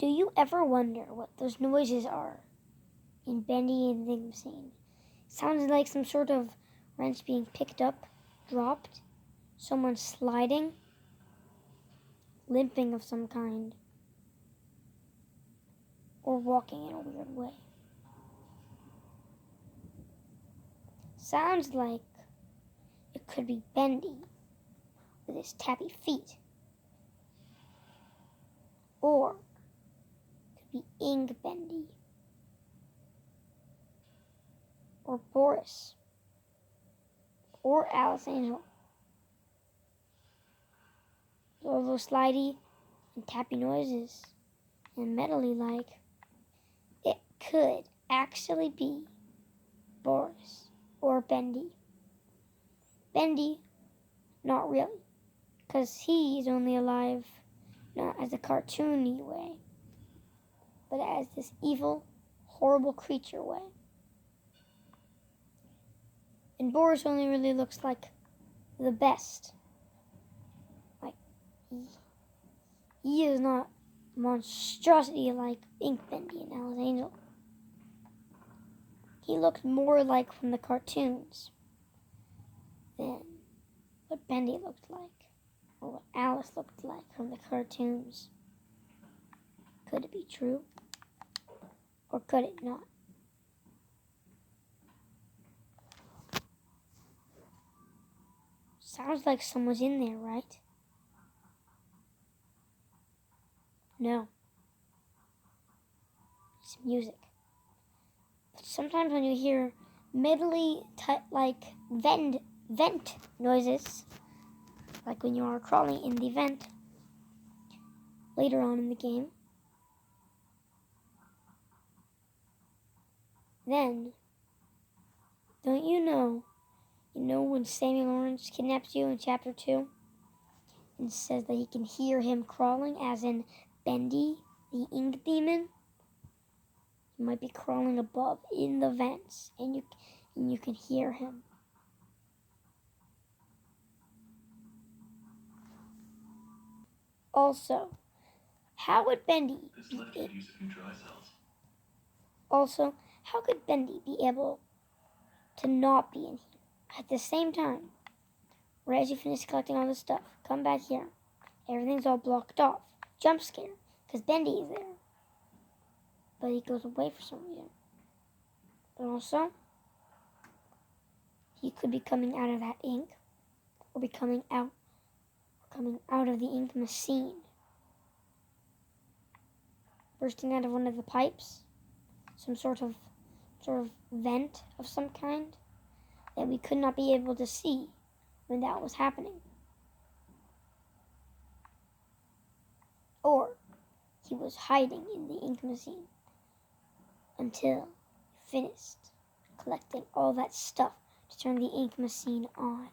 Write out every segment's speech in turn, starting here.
Do you ever wonder what those noises are in Bendy and the Machine? Sounds like some sort of wrench being picked up, dropped, someone sliding, limping of some kind, or walking in a weird way. Sounds like it could be Bendy with his tappy feet, or it could be Ink Bendy, or Boris, or Alice Angel. All those slidey and tappy noises and metally like, it could actually be Boris or Bendy. Bendy, not really, because he's only alive not as a cartoony way, but as this evil, horrible creature way. And Boris only really looks like the best. Like, he is not monstrosity like Ink Bendy and Alice Angel. He looks more like from the cartoons than what Bendy looked like, or what Alice looked like from the cartoons. Could it be true? Or could it not? Sounds like someone's in there, right? No. It's music. But sometimes when you hear medley like vent noises, like when you are crawling in the vent later on in the game, then don't you know when Samuel Orange kidnaps you in chapter 2 and says that he can hear him crawling, as in Bendy, the ink demon? He might be crawling above in the vents, and you can hear him. Also, how would Bendy how could Bendy be able to not be in here at the same time? Right as you finish collecting all this stuff, come back here. Everything's all blocked off. Jump scare, because Bendy is there. But he goes away for some reason. But also, he could be coming out of that ink, or be coming out of the ink machine. Bursting out of one of the pipes, some sort of vent of some kind that we could not be able to see when that was happening. Or he was hiding in the ink machine until he finished collecting all that stuff to turn the ink machine on.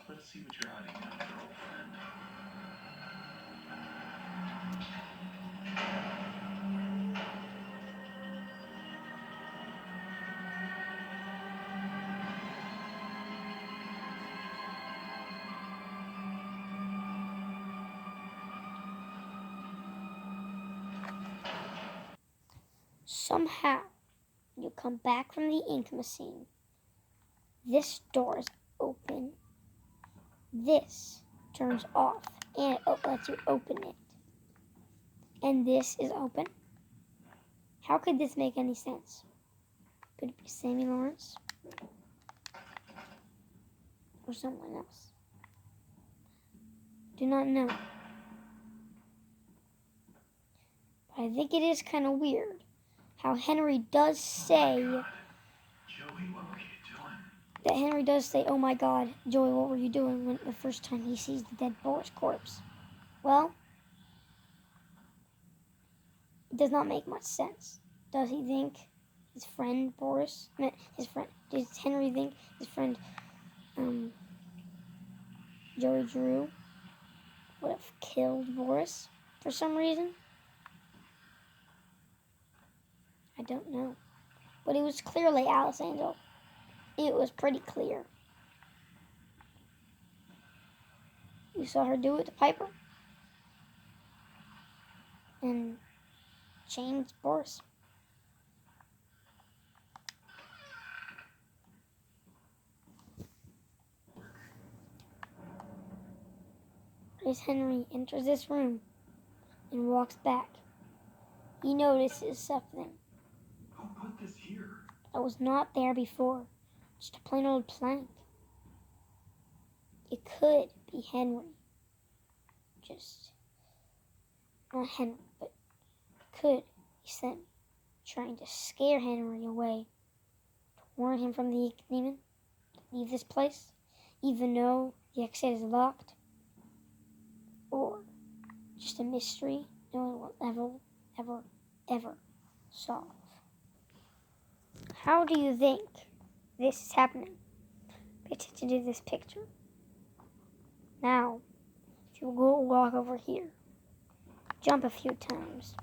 Let's see what you're hiding now, girlfriend. Somehow, you come back from the ink machine. This door is open. This turns off, and it lets you open it. And this is open. How could this make any sense? Could it be Sammy Lawrence? Or someone else? Do not know. But I think it is kind of weird how Henry does say... Joey, what were you doing? That Henry does say, "Oh my God, Joey, what were you doing?" when the first time he sees the dead Boris corpse. Well, it does not make much sense. Does he think his friend Boris, does Henry think his friend Joey Drew would have killed Boris for some reason? I don't know. But it was clearly Alice Angel. It was pretty clear. You saw her do it to Piper. And change Boris. As Henry enters this room and walks back, he notices something Who put this here? that was not there before. Just a plain old plank. It could be Henry. Just not Henry, but could be Slim trying to scare Henry away, to warn him from the demon, to leave this place, even though the exit is locked. Or just a mystery no one will ever solve. How do you think this is happening? Pay attention to this picture. Now, if you go walk over here, jump a few times,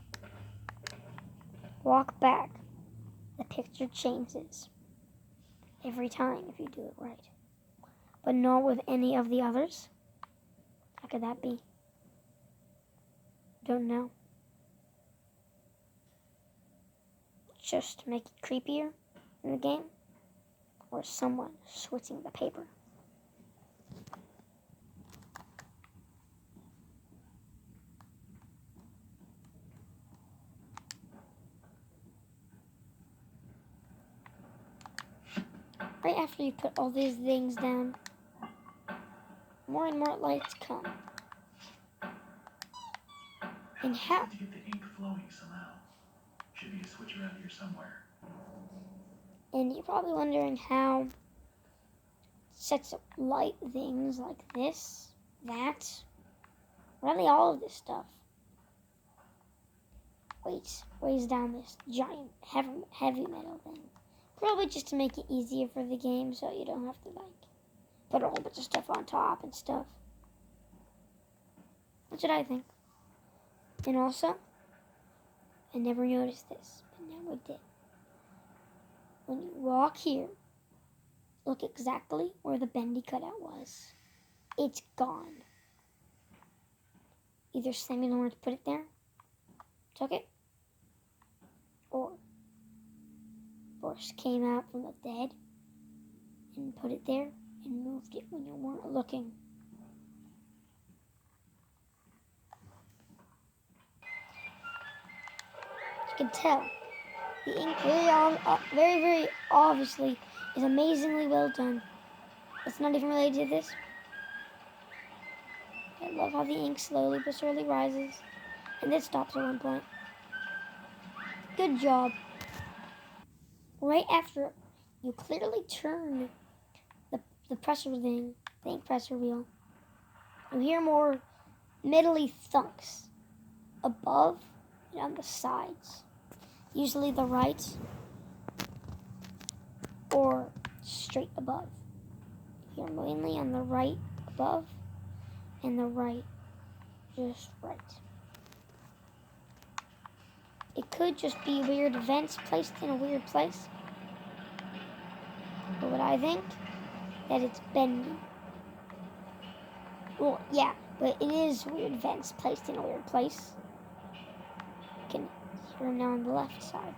walk back, the picture changes every time if you do it right. But not with any of the others. How could that be? Don't know. Just to make it creepier in the game? Or someone switching the paper? Right after you put all these things down, more and more lights come. And how? To get the ink flowing somehow. Should be a switch around here somewhere. And you're probably wondering how sets up light things like this, that, really all of this stuff weighs down this giant heavy metal thing. Probably just to make it easier for the game so you don't have to put a whole bunch of stuff on top and stuff. That's what I think. And also, I never noticed this, but now I did. When you walk here, look exactly where the bendy cutout was. It's gone. Either Sammy Lawrence put it there, took it, or Boris came out from the dead and put it there and moved it when you weren't looking. You can tell the ink very obviously is amazingly well done. It's not even related to this. I love how the ink slowly but surely rises and then stops at one point. Good job. Right after you clearly turn the presser thing, the ink presser wheel, you hear more metally thunks above and on the sides. Usually the right or straight above. You hear mainly on the right above and the right just right. It could just be weird vents placed in a weird place. But what I think, that it's bendy. Well, yeah, but it is weird vents placed in a weird place. You can hear them now on the left side.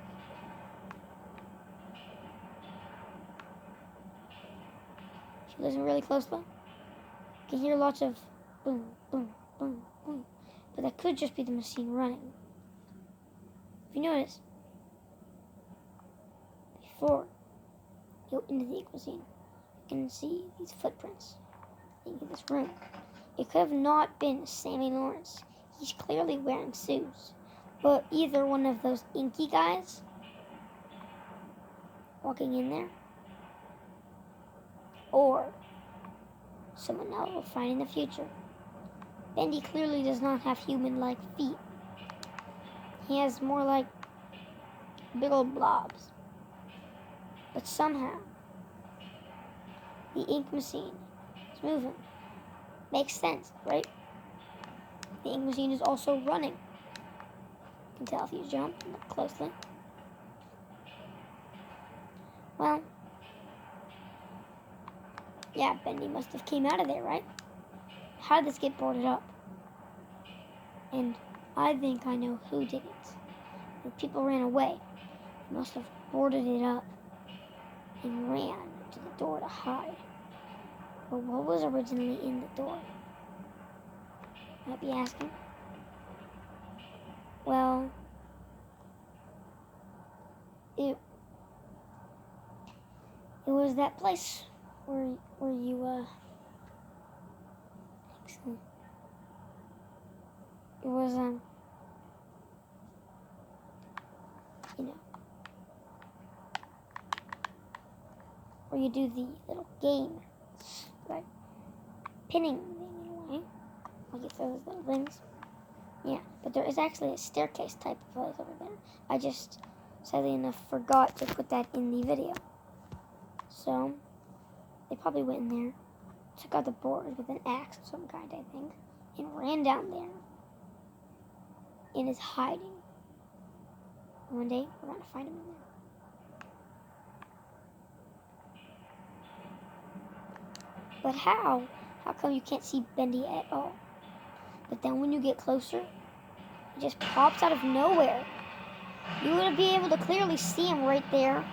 If you listen really closely, you can hear lots of boom, boom, boom, boom. But that could just be the machine running. If you notice, before you go into the ink machine, you can see these footprints into this room. It could have not been Sammy Lawrence. He's clearly wearing shoes. But either one of those inky guys walking in there, or someone else will find in the future. Bendy clearly does not have human-like feet. He has more like big old blobs. But somehow, the ink machine is moving. Makes sense, right? The ink machine is also running. You can tell if you jump and look closely. Well, yeah, Bendy must have came out of there, right? how did this get boarded up? And I think I know who did it. The people ran away. They must have boarded it up and ran to the door to hide. But what was originally in the door? Might be asking. Well, it was that place where you excellent. It was you know, where you do the little game, like pinning thing in a way, like you throw those little things. Yeah, but there is actually a staircase type of place over there. I just, sadly enough, forgot to put that in the video. So, they probably went in there, took out the board with an axe of some kind, I think, and ran down there, and is hiding. One day, we're going to find him in there. But how? How come you can't see Bendy at all? But then when you get closer, he just pops out of nowhere. You would be able to clearly see him right there.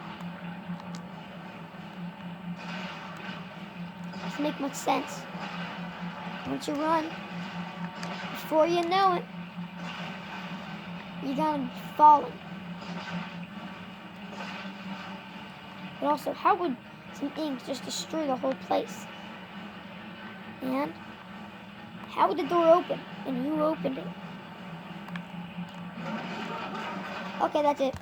Doesn't make much sense. Once you run, before you know it, you're gonna be falling. But also, how would some ink just destroy the whole place? And how would the door open? And who opened it? Okay, that's it.